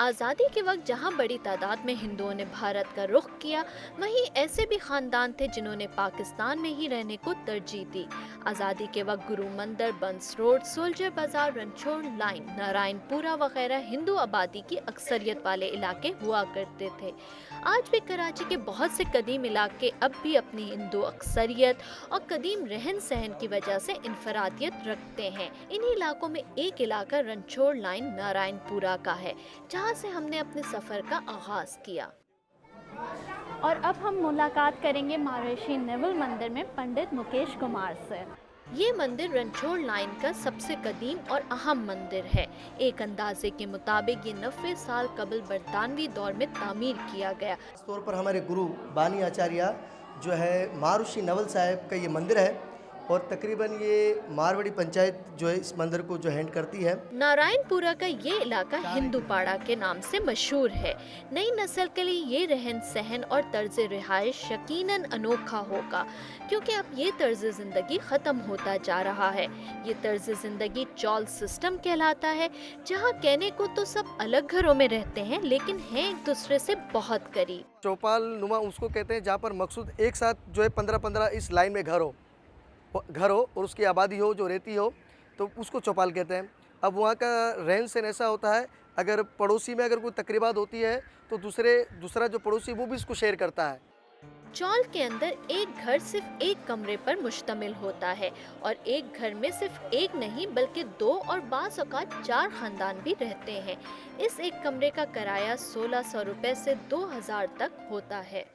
आज़ादी के वक्त जहां बड़ी तादाद में हिंदुओं ने भारत का रुख किया, वहीं ऐसे भी खानदान थे जिन्होंने पाकिस्तान में ही रहने को तरजीह दी। आज़ादी के वक्त गुरु मंदिर, बंस रोड, सोल्जर बाजार, रणछोड़ लाइन, नारायणपुरा वगैरह हिंदू आबादी की अक्सरियत वाले इलाके हुआ करते थे। आज भी कराची के बहुत से कदीम इलाके अब भी अपनी हिंदू अक्सरियत और कदीम रहन सहन की वजह से इनफरादियत रखते हैं। इन्हीं इलाकों में एक इलाका रणछोड़ लाइन नारायणपुरा का है, जहाँ से हमने अपने सफ़र का आगाज़ किया। और अब हम मुलाकात करेंगे महर्षि नेवल मंदिर में पंडित मुकेश कुमार से। ये मंदिर रणछोड़ लाइन का सबसे कदीम और अहम मंदिर है। एक अंदाजे के मुताबिक ये 90 साल कबल बरतानवी दौर में तामीर किया गया। खास तौर पर हमारे गुरु बानी आचार्य जो है महर्षि नवल साहब का ये मंदिर है और तकरीबन ये मारवाड़ी पंचायत जो है इस मंदिर को जो हैंड करती है। नारायणपुरा का ये इलाका हिंदू पाड़ा के नाम से मशहूर है। नई नस्ल के लिए ये रहन सहन और तर्ज रिहाइश यकीनन अनोखा होगा, क्योंकि अब ये तर्ज जिंदगी खत्म होता जा रहा है। ये तर्ज जिंदगी चौल सिस्टम कहलाता है, जहाँ कहने को तो सब अलग घरों में रहते हैं लेकिन हैं एक दूसरे से बहुत करीब। चौपाल नुमा उसको कहते हैं जहाँ पर मकसूद एक साथ जो है 15-15 इस लाइन में घर हो और उसकी आबादी हो जो रहती हो, तो उसको चौपाल कहते हैं। अब वहाँ का रहन सहन ऐसा होता है, अगर पड़ोसी में अगर कोई तकरीबात होती है तो दूसरा जो पड़ोसी वो भी इसको शेयर करता है। चौल के अंदर एक घर सिर्फ एक कमरे पर मुश्तमिल होता है और एक घर में सिर्फ एक नहीं बल्कि 2 और बाज़ औक़ात 4 खानदान भी रहते हैं। इस एक कमरे का किराया 1600 रुपए से 2000 तक होता है।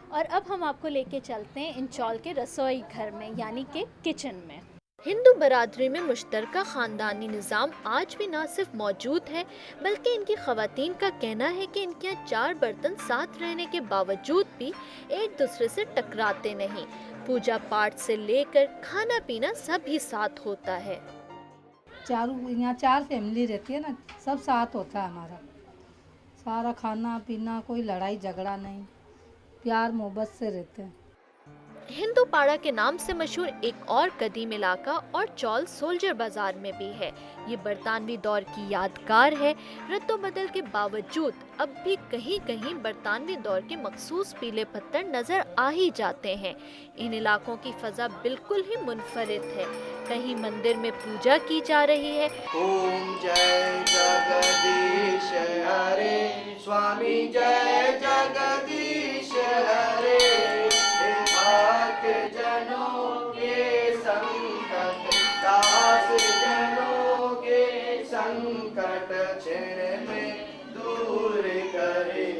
और अब हम आपको लेके चलते हैं इन चौल के रसोई घर में, यानी कि किचन में। हिंदू बरादरी में मुश्तरका ख़ानदानी निज़ाम आज भी न सिर्फ मौजूद है बल्कि इनकी ख़वातीन का कहना है कि इनके यहाँ 4 बर्तन साथ रहने के बावजूद भी एक दूसरे से टकराते नहीं। पूजा पाठ से लेकर खाना पीना सब ही साथ होता है। यहाँ 4 फैमिली रहती है ना, सब साथ होता है हमारा। सारा खाना पीना, कोई लड़ाई झगड़ा नहीं, प्यार मोहब्बत से रहते हैं। हिंदू पाड़ा के नाम से मशहूर एक और कदीम इलाका और चौल सोल्जर बाजार में भी है। ये बरतानवी दौर की यादगार है। रद्दो-बदल के बावजूद अब भी कहीं कहीं बरतानवी दौर के मखसूस पीले पत्थर नजर आ ही जाते हैं। इन इलाकों की फजा बिल्कुल ही मुनफरिद है। कहीं मंदिर में पूजा की जा रही है, ओम जय जगदीश हरे, स्वामी जय जगदीश हरे, जनों के संकट, दास जनों के संकट क्षण में दूर करे।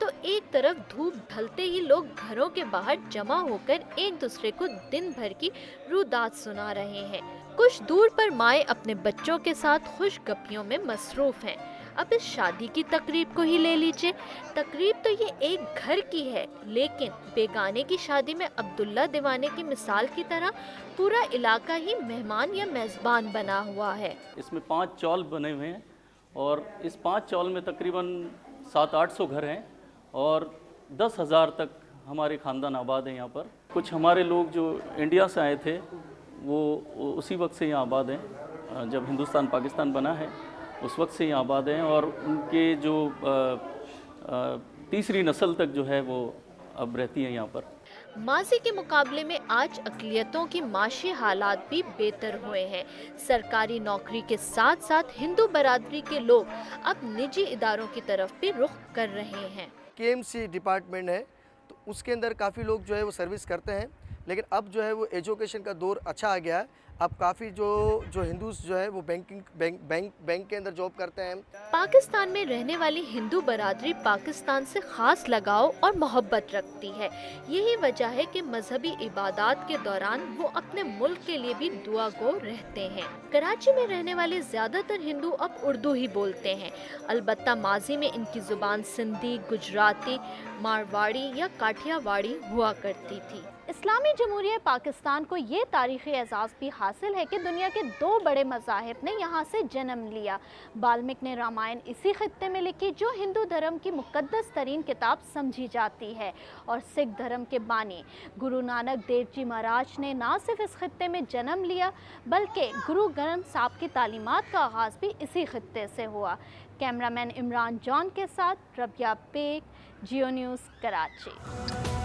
तो एक तरफ धूप ढलते ही लोग घरों के बाहर जमा होकर एक दूसरे को दिन भर की रुदात सुना रहे हैं। कुछ दूर पर माएँ अपने बच्चों के साथ खुश गपियों में मसरूफ हैं। अब इस शादी की तकरीब को ही ले लीजिए। तकरीब तो ये एक घर की है, लेकिन बेगाने की शादी में अब्दुल्ला दीवाने की मिसाल की तरह पूरा इलाका ही मेहमान या मेज़बान बना हुआ है। इसमें 5 चौल बने हुए हैं और इस 5 चौल में तकरीबन 700-800 घर हैं और 10,000 तक हमारे ख़ानदान आबाद हैं यहाँ पर। कुछ हमारे लोग जो इंडिया से आए थे वो उसी वक्त से यहाँ आबाद हैं, जब हिंदुस्तान पाकिस्तान बना है उस वक्त से यहाँ आबाद हैं और उनके जो तीसरी नस्ल तक जो है वो अब रहती है यहाँ पर। माजी के मुकाबले में आज अक़लियतों की माशी हालात भी बेहतर हुए हैं। सरकारी नौकरी के साथ साथ हिंदू बरादरी के लोग अब निजी इदारों की तरफ भी रुख कर रहे हैं। केएमसी डिपार्टमेंट है तो उसके अंदर काफ़ी लोग जो है वो सर्विस करते हैं, लेकिन अब जो है वो एजुकेशन का दौर अच्छा आ गया है। अब काफ़ी जो हिंदूस जो है वो बैंक के अंदर जॉब करते हैं। पाकिस्तान में रहने वाली हिंदू बरादरी पाकिस्तान से ख़ास लगाव और मोहब्बत रखती है। यही वजह है कि मजहबी इबादत के दौरान वो अपने मुल्क के लिए भी दुआ गो रहते हैं। कराची में रहने वाले ज़्यादातर हिंदू अब उर्दू ही बोलते हैं। अलबत्ता माजी में इनकी ज़ुबान सिंधी, गुजराती, मारवाड़ी या काठियावाड़ी हुआ करती थी। इस्लामी जमहूरिया पाकिस्तान को ये तारीख़ी एजाज़ भी हासिल है कि दुनिया के 2 बड़े मज़ाहिब ने यहाँ से जन्म लिया। वाल्मीकि ने रामायण इसी खित्ते में लिखी, जो हिंदू धर्म की मुक़द्दस तरीन किताब समझी जाती है, और सिख धर्म के बानी गुरु नानक देव जी महाराज ने ना सिर्फ इस खित्ते में जन्म लिया, बल्कि गुरु ग्रंथ साहब की तालीमात का आगाज़ भी इसी खित्ते से हुआ। कैमरामैन इमरान जॉन के साथ रबिया बेग, जियो न्यूज़, कराची।